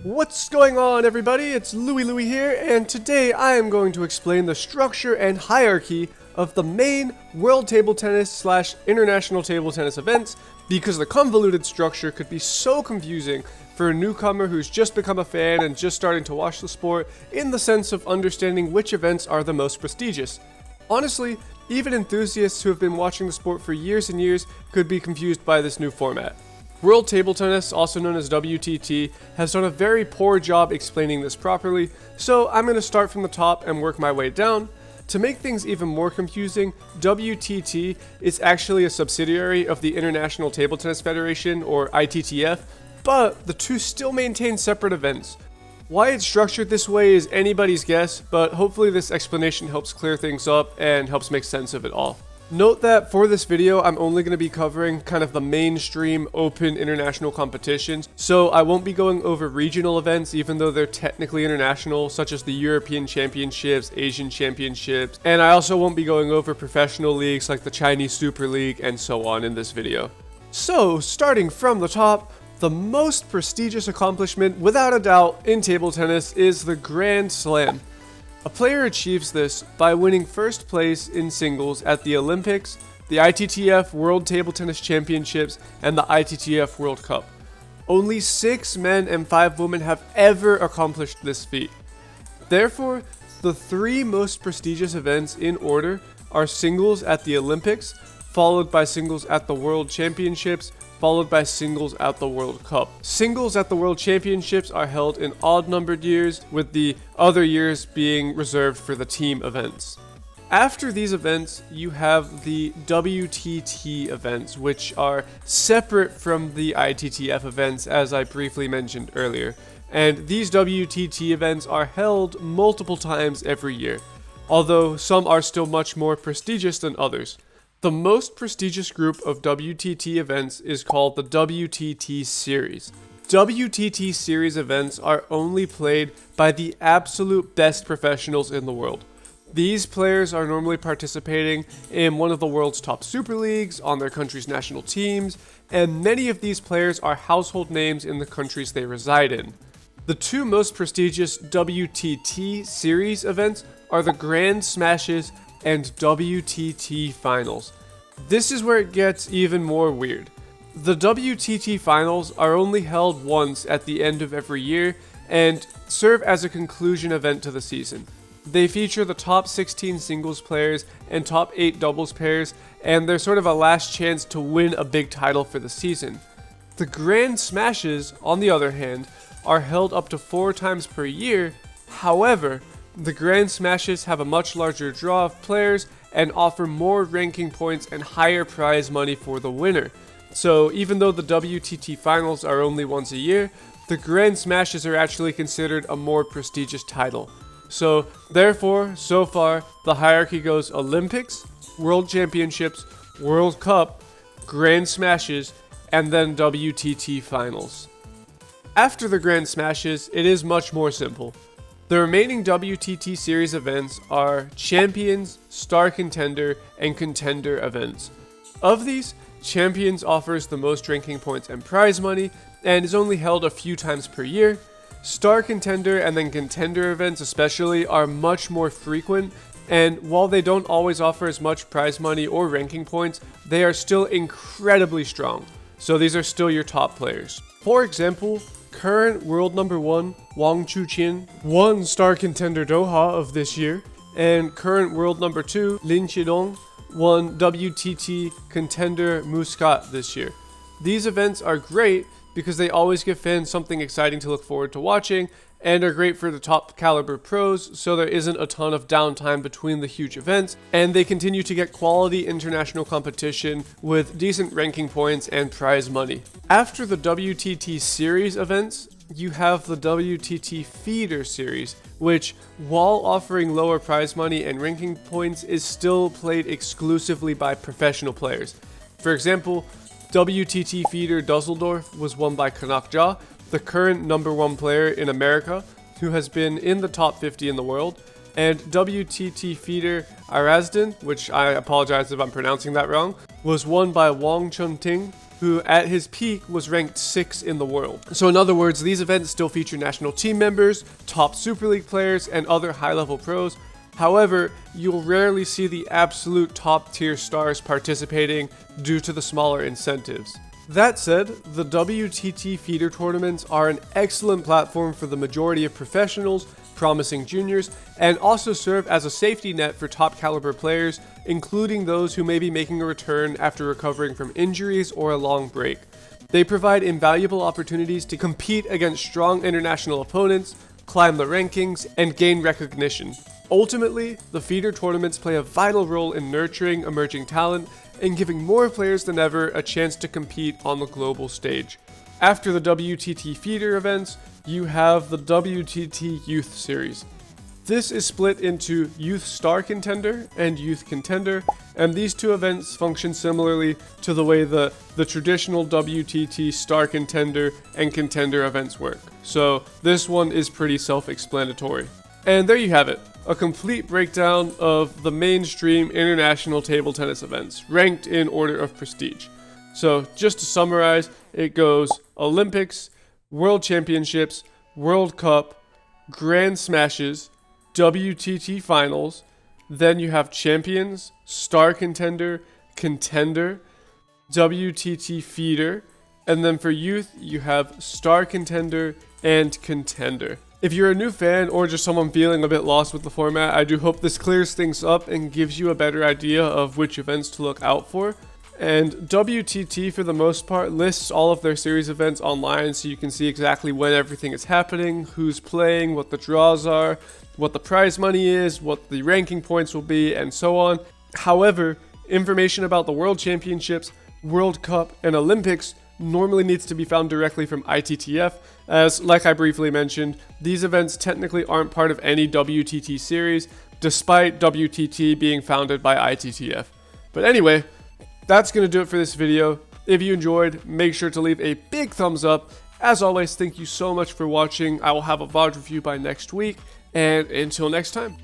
What's going on, everybody? It's Louie here, and today I am going to explain the structure and hierarchy of the main World Table Tennis / International Table Tennis events, because the convoluted structure could be so confusing for a newcomer who's just become a fan and just starting to watch the sport, in the sense of understanding which events are the most prestigious. Honestly, even enthusiasts who have been watching the sport for years and years could be confused by this new format. World Table Tennis, also known as WTT, has done a very poor job explaining this properly, so I'm going to start from the top and work my way down. To make things even more confusing, WTT is actually a subsidiary of the International Table Tennis Federation, or ITTF, but the two still maintain separate events. Why it's structured this way is anybody's guess, but hopefully this explanation helps clear things up and helps make sense of it all. Note that for this video, I'm only going to be covering kind of the mainstream open international competitions, so I won't be going over regional events even though they're technically international, such as the European Championships, Asian Championships, and I also won't be going over professional leagues like the Chinese Super League and so on in this video. So, starting from the top, the most prestigious accomplishment, without a doubt, in table tennis is the Grand Slam. A player achieves this by winning first place in singles at the Olympics, the ITTF World Table Tennis Championships, and the ITTF World Cup. Only 6 men and 5 women have ever accomplished this feat. Therefore, the 3 most prestigious events in order are singles at the Olympics, followed by singles at the World Championships, followed by singles at the World Cup. Singles at the World Championships are held in odd-numbered years, with the other years being reserved for the team events. After these events, you have the WTT events, which are separate from the ITTF events, as I briefly mentioned earlier. And these WTT events are held multiple times every year, although some are still much more prestigious than others. The most prestigious group of WTT events is called the WTT Series. WTT Series events are only played by the absolute best professionals in the world. These players are normally participating in one of the world's top super leagues, on their country's national teams, and many of these players are household names in the countries they reside in. The 2 most prestigious WTT Series events are the Grand Smashes and WTT Finals. This is where it gets even more weird. The WTT Finals are only held once at the end of every year and serve as a conclusion event to the season. They feature the top 16 singles players and top 8 doubles pairs, and they're sort of a last chance to win a big title for the season. The Grand Smashes, on the other hand, are held up to 4 times per year. However, the Grand Smashes have a much larger draw of players and offer more ranking points and higher prize money for the winner. So even though the WTT Finals are only once a year, the Grand Smashes are actually considered a more prestigious title. So therefore, so far, the hierarchy goes Olympics, World Championships, World Cup, Grand Smashes, and then WTT Finals. After the Grand Smashes, it is much more simple. The remaining WTT Series events are Champions, Star Contender, and Contender events. Of these, Champions offers the most ranking points and prize money, and is only held a few times per year. Star Contender and then Contender events especially are much more frequent, and while they don't always offer as much prize money or ranking points, they are still incredibly strong. So these are still your top players. For example, current world number 1, Wang Chuqin, won Star Contender Doha of this year, and current world number 2, Lin Qidong, won WTT Contender Muscat this year. These events are great because they always give fans something exciting to look forward to watching, and are great for the top caliber pros, so there isn't a ton of downtime between the huge events, and they continue to get quality international competition with decent ranking points and prize money. After the WTT Series events, you have the WTT Feeder series, which, while offering lower prize money and ranking points, is still played exclusively by professional players. For example, WTT Feeder Dusseldorf was won by Kanak Ja, the current number 1 player in America, who has been in the top 50 in the world, and WTT Feeder Arazdan, which I apologize if I'm pronouncing that wrong, was won by Wang Chunting, who at his peak was ranked 6th in the world. So in other words, these events still feature national team members, top Super League players, and other high-level pros. However, you'll rarely see the absolute top tier stars participating due to the smaller incentives. That said, the WTT feeder tournaments are an excellent platform for the majority of professionals, promising juniors, and also serve as a safety net for top caliber players, including those who may be making a return after recovering from injuries or a long break. They provide invaluable opportunities to compete against strong international opponents, climb the rankings, and gain recognition. Ultimately, the feeder tournaments play a vital role in nurturing emerging talent and giving more players than ever a chance to compete on the global stage. After the WTT feeder events, you have the WTT Youth series. This is split into Youth Star Contender and Youth Contender, and these two events function similarly to the way the traditional WTT Star Contender and Contender events work. So this one is pretty self-explanatory. And there you have it, a complete breakdown of the mainstream international table tennis events, ranked in order of prestige. So just to summarize, it goes Olympics, World Championships, World Cup, Grand Smashes, WTT Finals, then you have Champions, Star Contender, Contender, WTT Feeder, and then for Youth, you have Star Contender and Contender. If you're a new fan or just someone feeling a bit lost with the format, I do hope this clears things up and gives you a better idea of which events to look out for. And WTT, for the most part, lists all of their series events online so you can see exactly when everything is happening, who's playing, what the draws are, what the prize money is, what the ranking points will be, and so on. However, information about the World Championships, World Cup, and Olympics normally needs to be found directly from ITTF, as, like I briefly mentioned, these events technically aren't part of any WTT series, despite WTT being founded by ITTF. But anyway, that's going to do it for this video. If you enjoyed, make sure to leave a big thumbs up. As always, thank you so much for watching. I will have a VOD review by next week, and until next time.